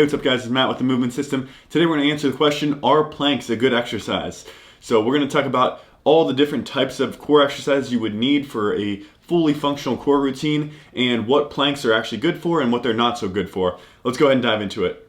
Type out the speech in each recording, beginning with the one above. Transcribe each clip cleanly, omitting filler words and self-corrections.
Hey, what's up guys, it's Matt with the Movement System. Today we're going to answer the question, are planks a good exercise? So we're going to talk about all the different types of core exercises you would need for a fully functional core routine and what planks are actually good for and what they're not so good for. Let's go ahead and dive into it.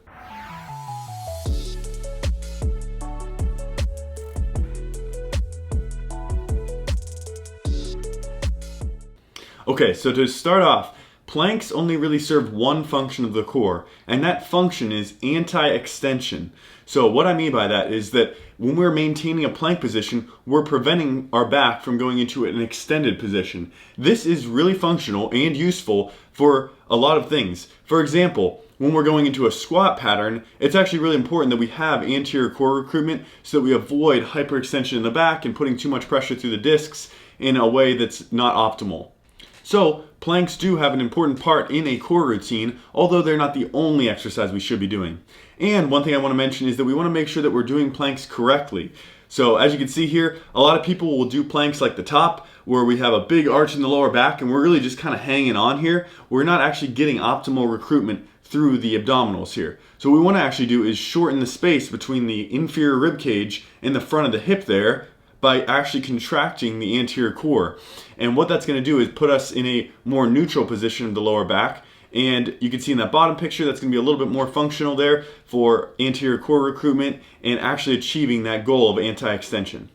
Okay, so to start off, planks only really serve one function of the core, and that function is anti-extension. So what I mean by that is that when we're maintaining a plank position, we're preventing our back from going into an extended position. This is really functional and useful for a lot of things. For example, when we're going into a squat pattern, it's actually really important that we have anterior core recruitment so that we avoid hyperextension in the back and putting too much pressure through the discs in a way that's not optimal. So planks do have an important part in a core routine, although they're not the only exercise we should be doing. And one thing I want to mention is that we want to make sure that we're doing planks correctly. So as you can see here, a lot of people will do planks like the top, where we have a big arch in the lower back and we're really just kind of hanging on here. We're not actually getting optimal recruitment through the abdominals here. So what we want to actually do is shorten the space between the inferior rib cage and the front of the hip there, by actually contracting the anterior core. And what that's going to do is put us in a more neutral position of the lower back. And you can see in that bottom picture that's going to be a little bit more functional there for anterior core recruitment and actually achieving that goal of anti-extension.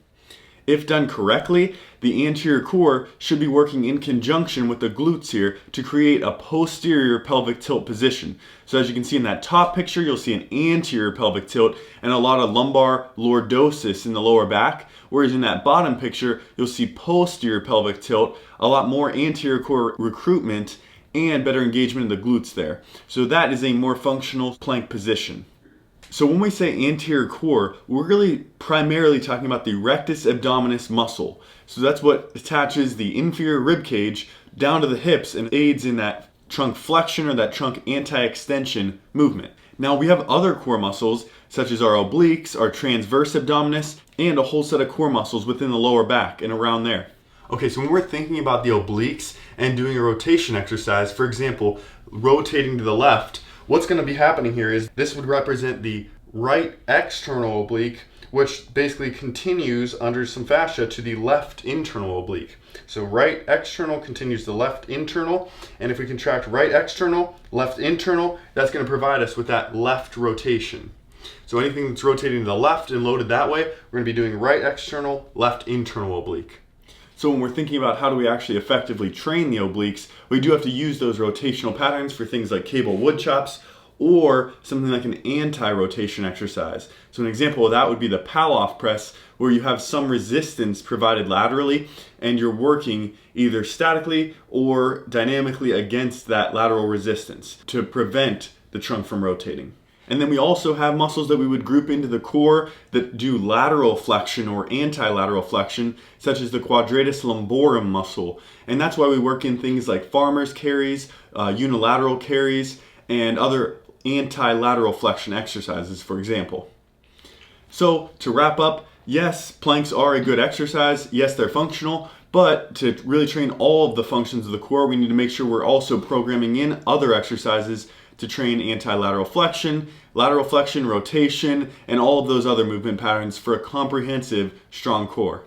If done correctly, the anterior core should be working in conjunction with the glutes here to create a posterior pelvic tilt position. So as you can see in that top picture, you'll see an anterior pelvic tilt and a lot of lumbar lordosis in the lower back. Whereas in that bottom picture, you'll see posterior pelvic tilt, a lot more anterior core recruitment and better engagement in the glutes there. So that is a more functional plank position. So when we say anterior core, we're really primarily talking about the rectus abdominis muscle. So that's what attaches the inferior rib cage down to the hips and aids in that trunk flexion or that trunk anti-extension movement. Now we have other core muscles such as our obliques, our transverse abdominis, and a whole set of core muscles within the lower back and around there. Okay, so when we're thinking about the obliques and doing a rotation exercise, for example, rotating to the left, what's going to be happening here is this would represent the right external oblique, which basically continues under some fascia to the left internal oblique. So right external continues to left internal, and if we contract right external, left internal, that's going to provide us with that left rotation. So anything that's rotating to the left and loaded that way, we're going to be doing right external, left internal oblique. So when we're thinking about how do we actually effectively train the obliques, we do have to use those rotational patterns for things like cable woodchops or something like an anti-rotation exercise. So an example of that would be the Pallof press, where you have some resistance provided laterally and you're working either statically or dynamically against that lateral resistance to prevent the trunk from rotating. And then we also have muscles that we would group into the core that do lateral flexion or anti-lateral flexion, such as the quadratus lumborum muscle. And that's why we work in things like farmer's carries, unilateral carries, and other anti-lateral flexion exercises, for example. So to wrap up, yes, planks are a good exercise. Yes, they're functional. But to really train all of the functions of the core, we need to make sure we're also programming in other exercises to train anti-lateral flexion, lateral flexion, rotation, and all of those other movement patterns for a comprehensive, strong core.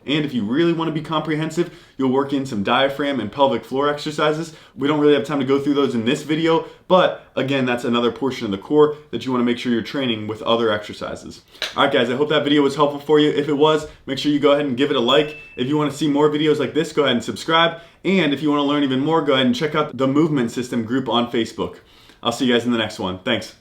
And if you really want to be comprehensive, you'll work in some diaphragm and pelvic floor exercises. We don't really have time to go through those in this video, but again, that's another portion of the core that you want to make sure you're training with other exercises. All right, guys, I hope that video was helpful for you. If it was, make sure you go ahead and give it a like. If you want to see more videos like this, go ahead and subscribe. And if you want to learn even more, go ahead and check out the Movement System group on Facebook. I'll see you guys in the next one. Thanks.